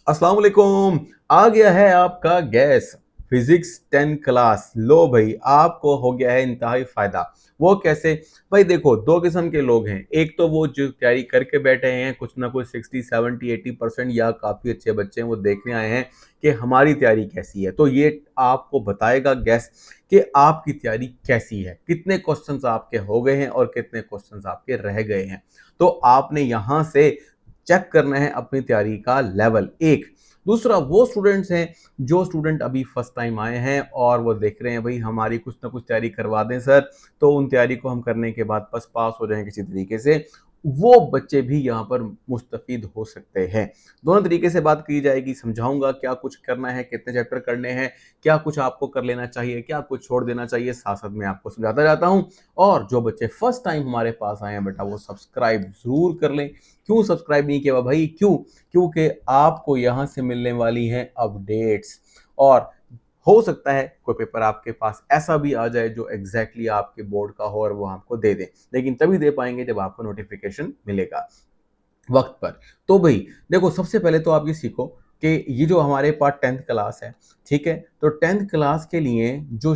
अस्सलाम वालेकुम। आ गया है आपका गैस फिजिक्स 10 क्लास। लो भाई, आपको हो गया है इंतहाई फायदा। वो कैसे? भाई देखो, दो किस्म के लोग हैं। एक तो वो जो तैयारी करके बैठे हैं, कुछ ना कुछ 60 70 80% या काफ़ी अच्छे बच्चे हैं, वो देखने आए हैं कि हमारी तैयारी कैसी है। तो ये आपको बताएगा गैस कि आपकी तैयारी कैसी है, कितने क्वेश्चंस आपके हो गए हैं और कितने क्वेश्चंस आपके रह गए हैं। तो आपने यहाँ से चेक करना है अपनी तैयारी का लेवल एक। दूसरा वो स्टूडेंट्स हैं जो स्टूडेंट अभी फर्स्ट टाइम आए हैं और वो देख रहे हैं भाई हमारी कुछ ना कुछ तैयारी करवा दें सर, तो उन तैयारी को हम करने के बाद बस पास हो जाएं किसी तरीके से। वो बच्चे भी यहाँ पर मुस्तफीद हो सकते हैं। दोनों तरीके से बात की जाएगी, समझाऊंगा क्या कुछ करना है, कितने चैप्टर करने हैं, क्या कुछ आपको कर लेना चाहिए, क्या कुछ छोड़ देना चाहिए, साथ साथ में आपको समझाता जाता हूँ। और जो बच्चे फर्स्ट टाइम हमारे पास आए हैं बेटा, वो सब्सक्राइब जरूर कर लें। क्यों सब्सक्राइब नहीं किया भाई? क्यों? क्योंकि आपको यहां से मिलने वाली हैं अपडेट्स। और हो सकता है कोई पेपर आपके पास ऐसा भी आ जाए जो एग्जैक्टली आपके बोर्ड का हो और वो आपको दे दें, लेकिन तभी दे पाएंगे जब आपको नोटिफिकेशन मिलेगा वक्त पर। तो भाई देखो, सबसे पहले तो आप ये सीखो कि ये जो हमारे पास 10th क्लास है, ठीक है, तो 10th क्लास के लिए जो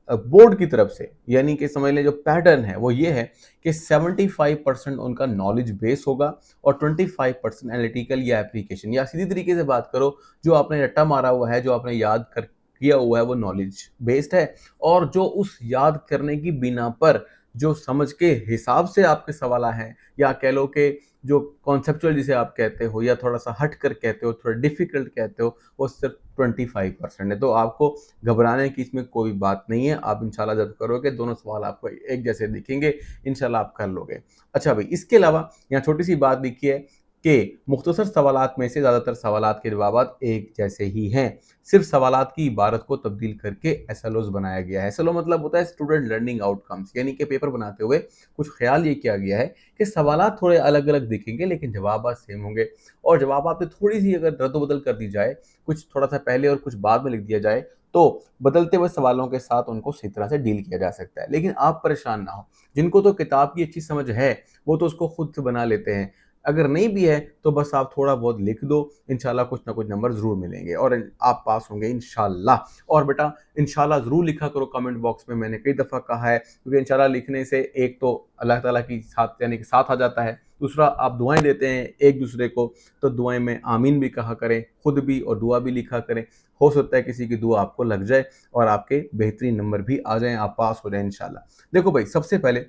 बोर्ड की तरफ से, यानी कि समझ लें जो पैटर्न है वो ये है कि 75% उनका नॉलेज बेस होगा और 25% एनालिटिकल या एप्लीकेशन, या सीधी तरीके से बात करो, जो आपने रट्टा मारा हुआ है, जो आपने याद कर किया हुआ है, वो नॉलेज बेस्ड है। और जो उस याद करने की बिना पर जो समझ के हिसाब से आपके सवाल हैं, या कह लो कि जो कॉन्सेप्चुअल जिसे आप कहते हो, या थोड़ा सा हट कर कहते हो, थोड़ा डिफिकल्ट कहते हो, वो सिर्फ 25% है। तो आपको घबराने की इसमें कोई बात नहीं है। आप इंशाल्लाह जब करोगे दोनों सवाल आपको एक जैसे दिखेंगे, इंशाल्लाह आप कर लोगे। अच्छा भाई, इसके अलावा यहाँ छोटी सी बात लिखी है कि मुख्तसर सवालात में से ज़्यादातर सवालात के जवाब एक जैसे ही हैं। सिर्फ सवालात की इबारत को तब्दील करके एसएलओज बनाया गया है। एसएलओ मतलब होता है स्टूडेंट लर्निंग आउटकम्स, यानी कि पेपर बनाते हुए कुछ ख्याल ये किया गया है कि सवालात थोड़े अलग अलग दिखेंगे लेकिन जवाब सेम होंगे। और जवाब में थोड़ी सी अगर रद्द बदल कर दी जाए, कुछ थोड़ा सा पहले और कुछ बाद में लिख दिया जाए, तो बदलते हुए सवालों के साथ उनको सही तरह से डील किया जा सकता है। लेकिन आप परेशान ना हो, जिनको तो किताब की अच्छी समझ है वो तो उसको खुद से बना लेते हैं। अगर नहीं भी है तो बस आप थोड़ा बहुत लिख दो, इंशाल्लाह कुछ ना कुछ नंबर ज़रूर मिलेंगे और आप पास होंगे इंशाल्लाह। और बेटा, इंशाल्लाह ज़रूर लिखा करो कमेंट बॉक्स में, मैंने कई दफ़ा कहा है, क्योंकि इंशाल्लाह लिखने से एक तो अल्लाह ताला की साथ, यानी कि साथ आ जाता है। दूसरा, आप दुआएं देते हैं एक दूसरे को, तो दुआएं में आमीन भी कहा करें, खुद भी, और दुआ भी लिखा करें। हो सकता है किसी की दुआ आपको लग जाए और आपके बेहतरीन नंबर भी आ जाएं, आप पास हो जाएं इंशाल्लाह। देखो भाई, सबसे पहले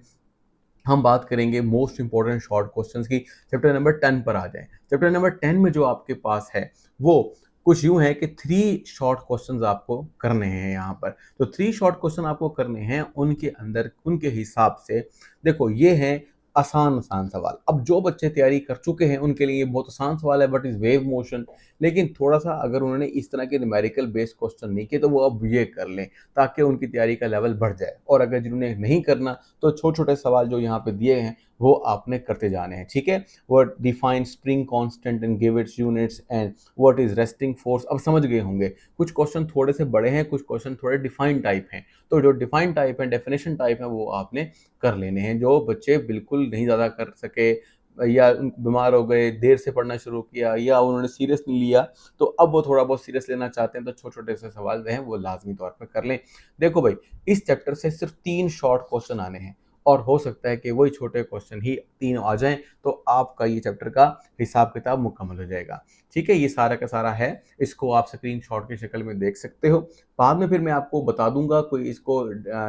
हम बात करेंगे मोस्ट इंपॉर्टेंट शॉर्ट क्वेश्चंस की। चैप्टर नंबर 10 पर आ जाएं। चैप्टर नंबर 10 में जो आपके पास है वो कुछ यूं है कि 3 शॉर्ट क्वेश्चंस आपको करने हैं यहाँ पर। तो 3 शॉर्ट क्वेश्चन आपको करने हैं, उनके अंदर उनके हिसाब से देखो ये हैं आसान आसान सवाल। अब जो बच्चे तैयारी कर चुके हैं उनके लिए बहुत आसान सवाल है, बट इज वेव मोशन। लेकिन थोड़ा सा अगर उन्होंने इस तरह के न्यूमेरिकल बेस्ड क्वेश्चन नहीं किए तो वो अब ये कर लें, ताकि उनकी तैयारी का लेवल बढ़ जाए। और अगर जिन्होंने नहीं करना, तो छोटे छोटे सवाल जो यहाँ पे दिए हैं वो आपने करते जाने हैं, ठीक है। What define spring constant and give its units and what is resting force, अब समझ गए होंगे। कुछ क्वेश्चन थोड़े से बड़े हैं, कुछ क्वेश्चन थोड़े डिफाइन टाइप हैं। तो जो डिफाइन टाइप है, डेफिनेशन टाइप है, वो आपने कर लेने हैं। जो बच्चे बिल्कुल नहीं ज़्यादा कर सके, या बीमार हो गए, देर से पढ़ना शुरू किया, या उन्होंने सीरियस नहीं लिया, तो अब वो थोड़ा बहुत सीरियस लेना चाहते हैं, तो छोटे छोटे से सवाल जो हैं वो लाजमी तौर पर कर लें। देखो भाई, इस चैप्टर से सिर्फ 3 शॉर्ट क्वेश्चन आने हैं, और हो सकता है कि वही छोटे क्वेश्चन ही 3 आ जाएं, तो आपका ये चैप्टर का हिसाब किताब मुकम्मल हो जाएगा। ठीक है, ये सारा का सारा है, इसको आप स्क्रीन शॉट की शक्ल में देख सकते हो। बाद में फिर मैं आपको बता दूंगा कोई इसको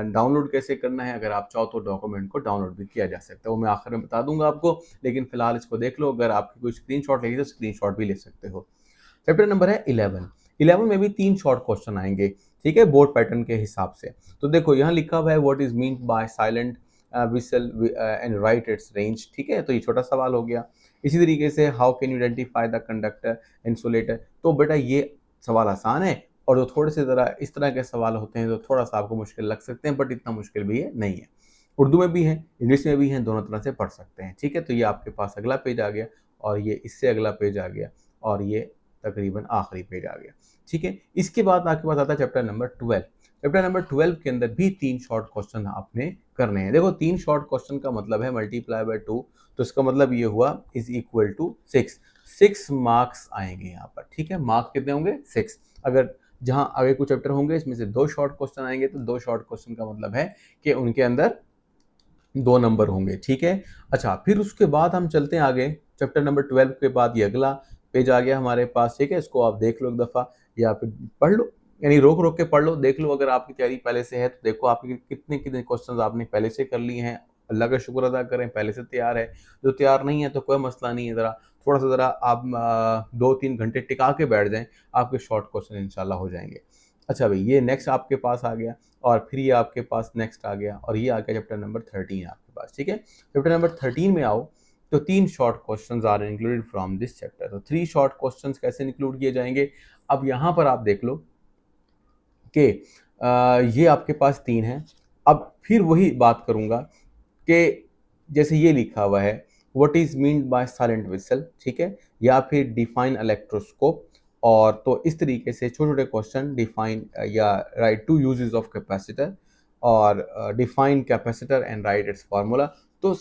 डाउनलोड कैसे करना है। अगर आप चाहो तो डॉक्यूमेंट को डाउनलोड भी किया जा सकता है, वो मैं आखिर में बता दूंगा आपको। लेकिन फिलहाल इसको देख लो, अगर आपकी कोई स्क्रीन शॉट लेगी तो स्क्रीन शॉट भी ले सकते हो। चैप्टर नंबर है 11। 11 में भी 3 शॉर्ट क्वेश्चन आएंगे, ठीक है, बोर्ड पैटर्न के हिसाब से। तो देखो यहाँ लिखा हुआ है what is mean by silent whistle and right it's range, ठीक है, तो ये छोटा सवाल हो गया। इसी तरीके से how can you identify the conductor insulator, तो बेटा ये सवाल आसान है। और जो थोड़े से ज़रा इस तरह के सवाल होते हैं तो थोड़ा सा आपको मुश्किल लग सकते हैं, बट इतना मुश्किल भी है नहीं है। उर्दू में भी है, इंग्लिश में भी है, दोनों तरह से पढ़ सकते हैं, ठीक है। तो ये आपके पास अगला पेज आ गया, और ये इससे अगला पेज आ गया, और ये तकरीबन आखिरी पेज आ गया, ठीक है। इसके बाद आपके पास आता है चैप्टर नंबर 12। चैप्टर नंबर 12 के अंदर भी 3 शॉर्ट क्वेश्चन आपने करने हैं। देखो, 3 शॉर्ट क्वेश्चन का मतलब है मल्टीप्लाई बाय 2, तो इसका मतलब ये हुआ इज इक्वल टू 6। 6 मार्क्स आएंगे यहाँ पर, ठीक है। मार्क्स कितने होंगे? 6। अगर जहाँ आगे कुछ चैप्टर होंगे इसमें से 2 शॉर्ट क्वेश्चन आएंगे तो 2 शॉर्ट क्वेश्चन का मतलब है कि उनके अंदर 2 नंबर होंगे, ठीक है। अच्छा, फिर उसके बाद हम चलते हैं आगे, चैप्टर नंबर 12 के बाद ये अगला पेज आ गया हमारे पास, ठीक है। इसको आप देख लो एक दफ़ा या फिर पढ़ लो, यानी रोक रोक के पढ़ लो, देख लो अगर आपकी तैयारी पहले से है तो देखो आपके कितने कितने क्वेश्चंस आपने पहले से कर लिए हैं। अल्लाह का शुक्र अदा करें पहले से तैयार है। जो तैयार नहीं है तो कोई मसला नहीं है, ज़रा थोड़ा-सा ज़रा आप 2-3 घंटे टिका के बैठ जाएँ, आपके शॉर्ट क्वेश्चन इंशाल्लाह हो जाएँगे। अच्छा भाई, ये नेक्स्ट आपके पास आ गया और फिर ये आपके पास नेक्स्ट आ गया और ये आ गया चैप्टर नंबर 13 आपके पास, ठीक है। चैप्टर नंबर 13 में आओ तो 3 short questions are included from this chapter. तो 3 शॉर्ट क्वेश्चंस कैसे इंक्लूड किए जाएंगे? अब यहाँ पर आप देख लो कि ये आपके पास 3 हैं। अब फिर वही बात करूँगा कि जैसे ये लिखा हुआ है, what is mean by silent whistle, ठीक है, या फिर डिफाइन इलेक्ट्रोस्कोप। और तो इस तरीके से छोटे छोटे क्वेश्चन डिफाइन या राइट 2 यूजेस ऑफ कैपेसिटर और define capacitor and right it's formula. तो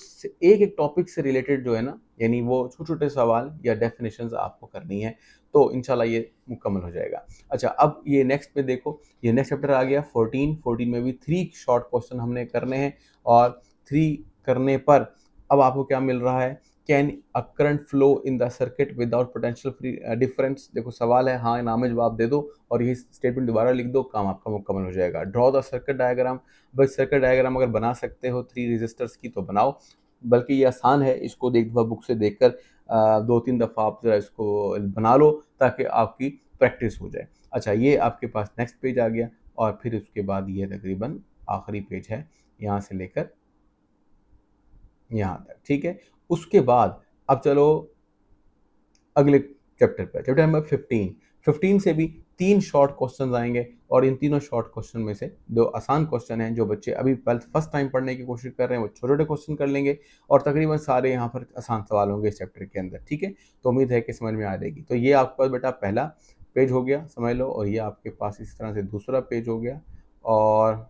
एक एक टॉपिक से रिलेटेड जो है ना, यानी वो छोटे छोटे सवाल या डेफिनेशंस आपको करनी है, तो इंशाल्लाह ये मुकम्मल हो जाएगा। अच्छा, अब ये नेक्स्ट में देखो, ये नेक्स्ट चैप्टर आ गया 14 में भी 3 शॉर्ट क्वेश्चन हमने करने हैं और 3 करने पर अब आपको क्या मिल रहा है? Can a current flow in the circuit without potential free difference. देखो सवाल है, हाँ नाम जवाब दे दो और ये स्टेटमेंट दोबारा लिख दो, काम आपका मुकम्मल हो जाएगा। Draw the circuit diagram. भाई सर्किट डायग्राम अगर बना सकते हो 3 रेजिस्टर्स की तो बनाओ, बल्कि ये आसान है, इसको एक दफ़ा बुक से देखकर 2-3 दफ़ा आप ज़रा इसको बना लो ताकि आपकी प्रैक्टिस हो जाए। अच्छा, ये आपके पास नेक्स्ट पेज आ गया और फिर उसके बाद ये तकरीबन आखिरी पेज है, यहाँ से लेकर यहाँ तक, ठीक है। उसके बाद अब चलो अगले चैप्टर पर, चैप्टर नंबर 15 से भी 3 शॉर्ट क्वेश्चन आएंगे और इन तीनों शॉर्ट क्वेश्चन में से जो आसान क्वेश्चन हैं, जो बच्चे अभी फर्स्ट टाइम पढ़ने की कोशिश कर रहे हैं वो छोटे छोटे क्वेश्चन कर लेंगे और तकरीबन सारे यहाँ पर आसान सवाल होंगे इस चैप्टर के अंदर, ठीक है। तो उम्मीद है कि समझ में आ जाएगी। तो ये आपके पास बेटा पहला पेज हो गया, समझ लो, और ये आपके पास इस तरह से दूसरा पेज हो गया और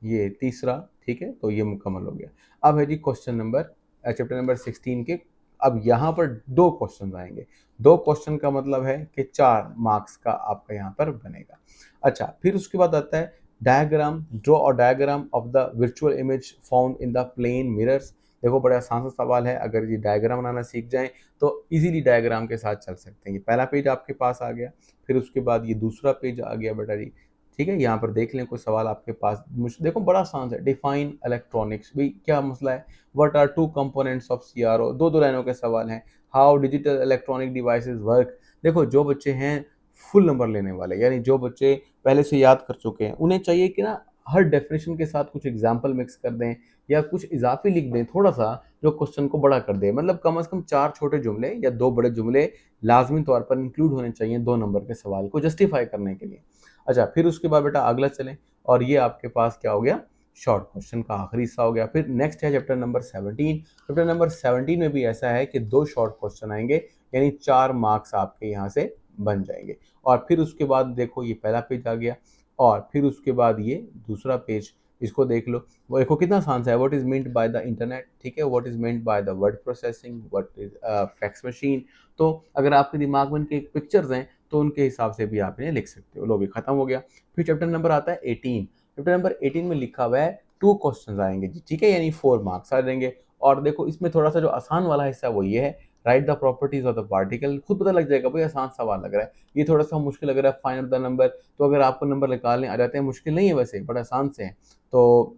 ये तीसरा, ठीक है। तो ये मुकम्मल हो गया। अब है जी क्वेश्चन नंबर चैप्टर नंबर 16 के। अब यहाँ पर 2 क्वेश्चन आएंगे। 2 क्वेश्चन का मतलब है कि 4 मार्क्स का आपका यहाँ पर बनेगा। अच्छा, फिर उसके बाद आता है diagram, draw a diagram of the virtual image found in the plane mirrors. देखो बड़ा आसान सा सवाल है, अगर ये डायग्राम बनाना सीख जाएं तो इजीली डायग्राम के साथ चल सकते हैं। ये पहला पेज आपके पास आ गया, फिर उसके बाद ये दूसरा पेज आ गया बेटा जी, ठीक है। यहाँ पर देख लें कोई सवाल आपके पास, देखो बड़ा आसान है। डिफाइन इलेक्ट्रॉनिक्स, भाई क्या मसला है? What are 2 components of CRO, दो दो लाइनों के सवाल हैं। How digital electronic devices work. देखो जो बच्चे हैं फुल नंबर लेने वाले, यानी जो बच्चे पहले से याद कर चुके हैं, उन्हें चाहिए कि ना हर डेफिनेशन के साथ कुछ एग्जाम्पल मिक्स कर दें या कुछ इजाफी लिख दें थोड़ा सा, जो क्वेश्चन को बड़ा कर दे। मतलब कम से कम 4 छोटे जुमले या 2 बड़े जुमले लाजमी तौर पर इंक्लूड होने चाहिए 2 नंबर के सवाल को जस्टिफाई करने के लिए। अच्छा, फिर उसके बाद बेटा अगला चलें और ये आपके पास क्या हो गया? शॉर्ट क्वेश्चन का आखिरी हिस्सा हो गया। फिर नेक्स्ट है चैप्टर नंबर 17। चैप्टर नंबर 17 में भी ऐसा है कि 2 शॉर्ट क्वेश्चन आएंगे, यानी 4 मार्क्स आपके यहाँ से बन जाएंगे। और फिर उसके बाद देखो ये पहला पेज आ गया और फिर उसके बाद ये दूसरा पेज, इसको देख लो। वो देखो कितना आसान सा है। What is meant by the internet, ठीक है। What is meant by the word processing, what is fax machine. तो अगर आपके दिमाग में इनके पिक्चर्स हैं तो उनके हिसाब से भी आप इन्हें लिख सकते हो। लो भी खत्म हो गया। फिर चैप्टर नंबर आता है 18। चैप्टर नंबर 18 में लिखा हुआ है 2 क्वेश्चंस आएंगे जी, ठीक है, यानी 4 मार्क्स आ जाएंगे। और देखो इसमें थोड़ा सा जो आसान वाला हिस्सा वो ये है, right the properties of the particle. खुद पता लग जाएगा भाई आसान सवाल लग रहा है, ये थोड़ा सा मुश्किल लग रहा है, फाइंड द नंबर। तो अगर आपको नंबर निकालने आ जाते हैं, मुश्किल नहीं है वैसे, बड़ा आसान से है। तो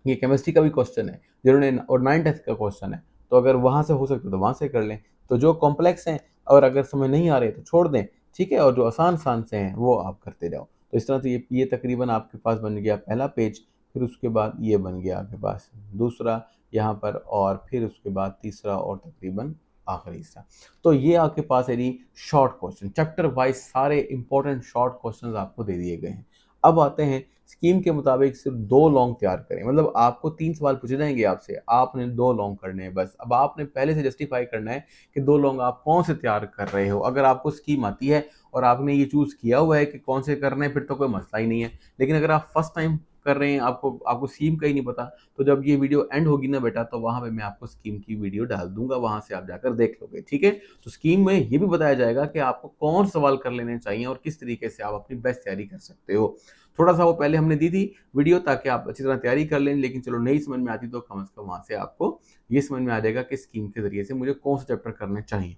ये केमिस्ट्री का भी क्वेश्चन है जिन्होंने, और 9th का क्वेश्चन है, तो अगर वहाँ से हो सकता है तो वहाँ से कर लें। तो जो कॉम्प्लेक्स हैं और अगर समझ नहीं आ रहे तो छोड़ दें, ठीक है, और जो आसान आसान से हैं वो आप करते जाओ। तो इस तरह से ये तकरीबन आपके पास बन गया पहला पेज। फिर उसके बाद ये बन गया आपके पास दूसरा यहाँ पर, और फिर उसके बाद तीसरा और तकरीबन आखिरी हिस्सा। तो ये आपके पास है जी शॉर्ट क्वेश्चन, चैप्टर वाइज सारे इंपॉर्टेंट शॉर्ट क्वेश्चन आपको दे दिए गए हैं। अब आते हैं स्कीम के मुताबिक सिर्फ 2 लॉन्ग तैयार करें। मतलब आपको 3 सवाल पूछे जाएंगे आपसे, आपने 2 लॉन्ग करने हैं बस। अब आपने पहले से जस्टिफाई करना है कि 2 लॉन्ग आप कौन से तैयार कर रहे हो। अगर आपको स्कीम आती है और आपने ये चूज़ किया हुआ है कि कौन से करने हैं, फिर तो कोई मसला ही नहीं है। लेकिन अगर आप फर्स्ट टाइम कर रहे हैं, आपको स्कीम का ही नहीं पता, तो जब ये वीडियो एंड होगी ना बेटा, तो वहाँ पे मैं आपको स्कीम की वीडियो डाल दूँगा, वहाँ से आप जाकर देख लोगे, ठीक है? तो स्कीम में ये भी बताया जाएगा कि आपको कौन सवाल कर लेने चाहिए और किस तरीके से आप अपनी बेस्ट तैयारी कर सकते हो। थोड़ा-सा वो पहले हमने दी थी वीडियो ताकि आप अच्छी तरह तैयारी कर लें, लेकिन चलो नहीं समझ में आती तो कम से कम वहाँ से आपको ये समझ में आ जाएगा कि स्कीम के ज़रिए से मुझे कौन से चैप्टर करने चाहिए।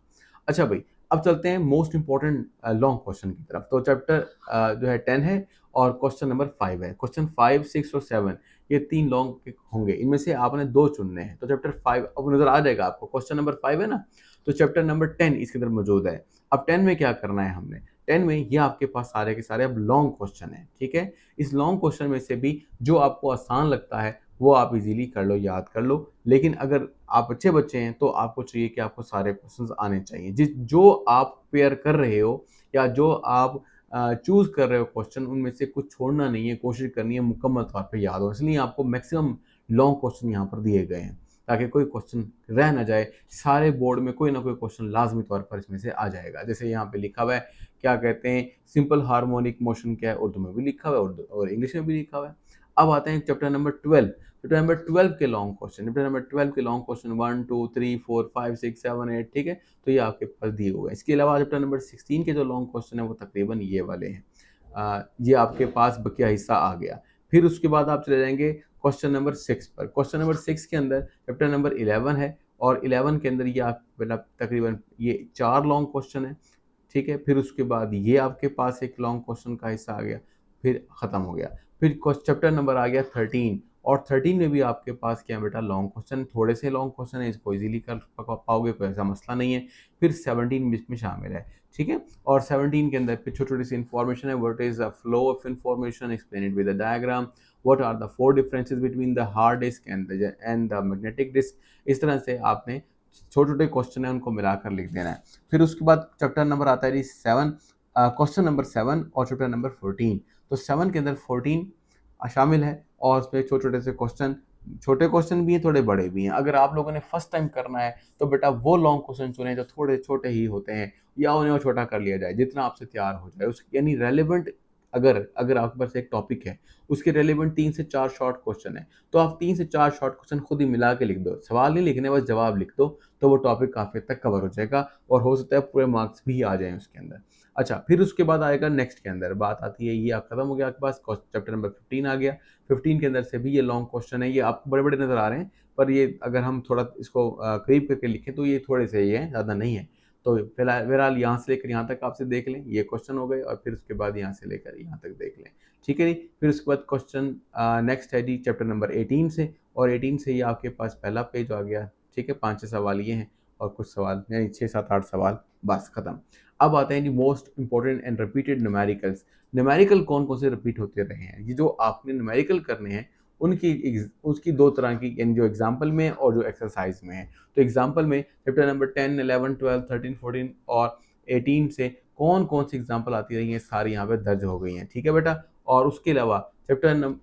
अच्छा भाई, अब चलते हैं मोस्ट इम्पोर्टेंट लॉन्ग क्वेश्चन की तरफ। तो चैप्टर जो है 10 है और क्वेश्चन नंबर 5 है। क्वेश्चन 5, 6 और 7 ये 3 लॉन्ग के होंगे। इनमें से आपने 2 चुनने हैं। तो चैप्टर 5 अब नज़र आ जाएगा आपको। क्वेश्चन नंबर 5 है ना? तो चैप्टर नंबर 10 इसके अंदर मौजूद है। अब 10 में क्या करना है हमने? 10 में ये आपके पास सारे के सारे अब लॉन्ग क्वेश्चन हैं, ठीक है? इस लॉन्ग क्वेश्चन में से भी जो आपको आसान लगता है, वो आप इज़िली कर लो, याद कर लो। लेकिन अगर आप अच्छे बच्चे हैं, तो आपको चाहिए कि आपको सारे क्वेश्चंस आने चाहिए। जो आप पेयर कर रहे हो या जो आप चूज़ कर रहे हो क्वेश्चन, उनमें से कुछ छोड़ना नहीं है, कोशिश करनी है मुकम्मल तौर पे याद हो। इसलिए आपको मैक्सिमम लॉन्ग क्वेश्चन यहाँ पर दिए गए हैं, ताकि कोई क्वेश्चन रह ना जाए। सारे बोर्ड में कोई ना कोई क्वेश्चन लाज़मी तौर पर इसमें से आ जाएगा। जैसे यहाँ पे लिखा हुआ है, क्या कहते हैं, सिंपल हार्मोनिक मोशन क्या है? उर्दू में भी लिखा हुआ है उर्दू और इंग्लिश में भी लिखा हुआ है। अब आते हैं चैप्टर नंबर 12। चैप्टर नंबर 12 के लॉन्ग क्वेश्चन, चैप्टर नंबर 12 के लॉन्ग क्वेश्चन 1, 2, 3, 4, 5, 6, 7, 8, ठीक है? तो ये आपके पास दिए हुए हैं। इसके अलावा चैप्टर नंबर 16 के जो लॉन्ग क्वेश्चन है वो तकरीबन ये वाले हैं। ये आपके पास बकिया हिस्सा आ गया। फिर उसके बाद आप चले जाएँगे क्वेश्चन नंबर 6 पर। क्वेश्चन नंबर 6 के अंदर चैप्टर नंबर 11 है और 11 के अंदर ये आप मतलब तकरीबन ये 4 लॉन्ग क्वेश्चन है, ठीक है? फिर उसके बाद ये आपके पास एक लॉन्ग क्वेश्चन का हिस्सा आ गया, फिर खत्म हो गया। फिर चैप्टर नंबर आ गया 13 और 13 में भी आपके पास क्या है बेटा, लॉन्ग क्वेश्चन, थोड़े से लॉन्ग क्वेश्चन है, इसको इजीली कर पाओगे, कोई ऐसा मसला नहीं है। फिर 17 भी इसमें शामिल है, ठीक है? और 17 के अंदर फिर छोटी-छोटी सी इन्फॉर्मेशन है, what is the flow of information, explain it with a diagram, what are the 4 differences between the hard disk and the magnetic disk. इस तरह से आपने छोटे-छोटे क्वेश्चन है उनको मिलाकर लिख देना है। फिर उसके बाद चैप्टर नंबर आता है जी 7, क्वेश्चन नंबर 7 और चैप्टर नंबर 14। तो 7 के अंदर 14 शामिल है और उसमें छोटे-छोटे से क्वेश्चन, छोटे क्वेश्चन भी हैं, थोड़े बड़े भी हैं। अगर आप लोगों ने फर्स्ट टाइम करना है, तो बेटा वो लॉन्ग क्वेश्चन चुनें जो थोड़े छोटे ही होते हैं या उन्हें और छोटा कर लिया जाए, जितना आपसे तैयार हो जाए। उस यानी रेलेवेंट, अगर अगर आपके पास एक टॉपिक है, उसके रेलेवेंट 3 से 4 शॉर्ट क्वेश्चन हैं, तो आप 3 से 4 शॉर्ट क्वेश्चन खुद ही मिला के लिख दो। सवाल नहीं लिखने, बस जवाब लिख दो, तो वो टॉपिक काफ़ी हद तक कवर हो जाएगा और हो सकता है पूरे मार्क्स भी आ जाएँ उसके अंदर। अच्छा, फिर उसके बाद आएगा नेक्स्ट के अंदर बात आती है, ये आप खत्म हो गया आपके पास, चैप्टर नंबर 15 आ गया। 15 के अंदर से भी ये लॉन्ग क्वेश्चन है, ये आपको बड़े-बड़े नज़र आ रहे हैं, पर ये अगर हम थोड़ा इसको करीब करके लिखें तो ये थोड़े से ही हैं, ज़्यादा नहीं है। तो बहरहाल यहाँ से लेकर यहाँ तक आपसे देख लें, ये क्वेश्चन हो गए और फिर उसके बाद यहाँ से लेकर यहाँ तक देख लें, ठीक है जी? फिर उसके बाद क्वेश्चन नेक्स्ट है जी चैप्टर नंबर 18 से और 18 से ये आपके पास पहला पेज आ गया, ठीक है? 5-6 सवाल ये हैं और कुछ सवाल यानी 6, 7, 8 सवाल, बस खत्म। अब आते हैं जी most important and repeated numericals. Numerical कौन-कौन से रिपीट होते रहे हैं? ये जो आपने न्यूमेरिकल करने हैं, उसकी 2 तरह की, यानी जो एग्ज़ाम्पल में और जो एक्सरसाइज़ में है। तो एग्ज़ाम्पल में चैप्टर नंबर 10, 11, 12, 13, 14 और 18 से कौन-कौन सी एग्ज़ाम्पल आती रही हैं, सारी यहाँ पे दर्ज हो गई हैं, ठीक है बेटा? और उसके अलावा चैप्टर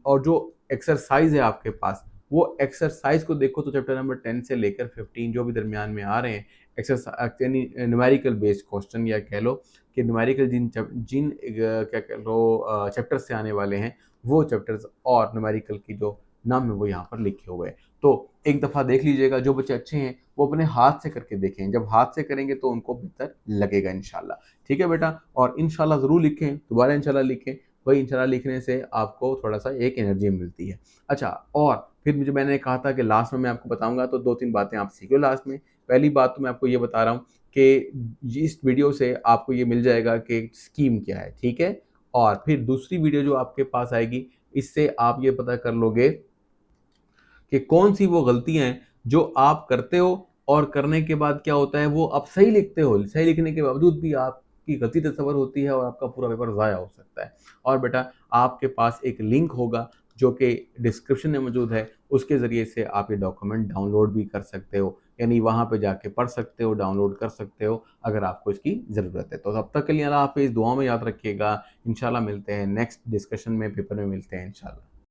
और जो एक्सरसाइज़ है आपके पास, वो एक्सरसाइज़ को देखो तो चैप्टर नंबर 10 से लेकर 15 जो भी दरमियान में आ रहे हैं, यानी न्यूमेरिकल बेस्ड क्वेश्चन या कह लो कि न्यूमेरिकल क्या कह लो चैप्टर से आने वाले हैं, वो चैप्टर्स और न्यूमेरिकल की जो नाम है वो यहाँ पर लिखे हुए हैं। तो एक दफ़ा देख लीजिएगा, जो बच्चे अच्छे हैं वो अपने हाथ से करके देखें, जब हाथ से करेंगे तो उनको बेहतर लगेगा इंशाल्लाह, ठीक है बेटा? और इंशाल्लाह ज़रूर लिखें, दोबारा इंशाल्लाह लिखें, वही इंशाल्लाह लिखने से आपको थोड़ा-सा एक एनर्जी मिलती है। अच्छा, और फिर मुझे मैंने कहा था कि लास्ट में मैं आपको बताऊँगा, तो 2-3 बातें आप सीखो लास्ट में। पहली बात तो मैं आपको ये बता रहा हूँ कि इस वीडियो से आपको ये मिल जाएगा कि स्कीम क्या है, ठीक है? और फिर दूसरी वीडियो जो आपके पास आएगी, इससे आप ये पता कर लोगे कि कौन-सी वो गलतियाँ हैं जो आप करते हो और करने के बाद क्या होता है, वो आप सही लिखते हो, सही लिखने के बावजूद भी आपकी गलती तस्वर होती है और आपका पूरा पेपर ज़ाया हो सकता है। और बेटा आपके पास एक लिंक होगा जो कि डिस्क्रिप्शन में मौजूद है, उसके ज़रिए से आप ये डॉक्यूमेंट डाउनलोड भी कर सकते हो, यानी वहाँ पे जाके पढ़ सकते हो, डाउनलोड कर सकते हो अगर आपको इसकी ज़रूरत है। तो तब तक के लिए अल्लाह हाफ़िज़, दुआ में याद रखिएगा। इंशाल्लाह मिलते हैं नेक्स्ट डिस्कशन में, पेपर में मिलते हैं इंशाल्लाह।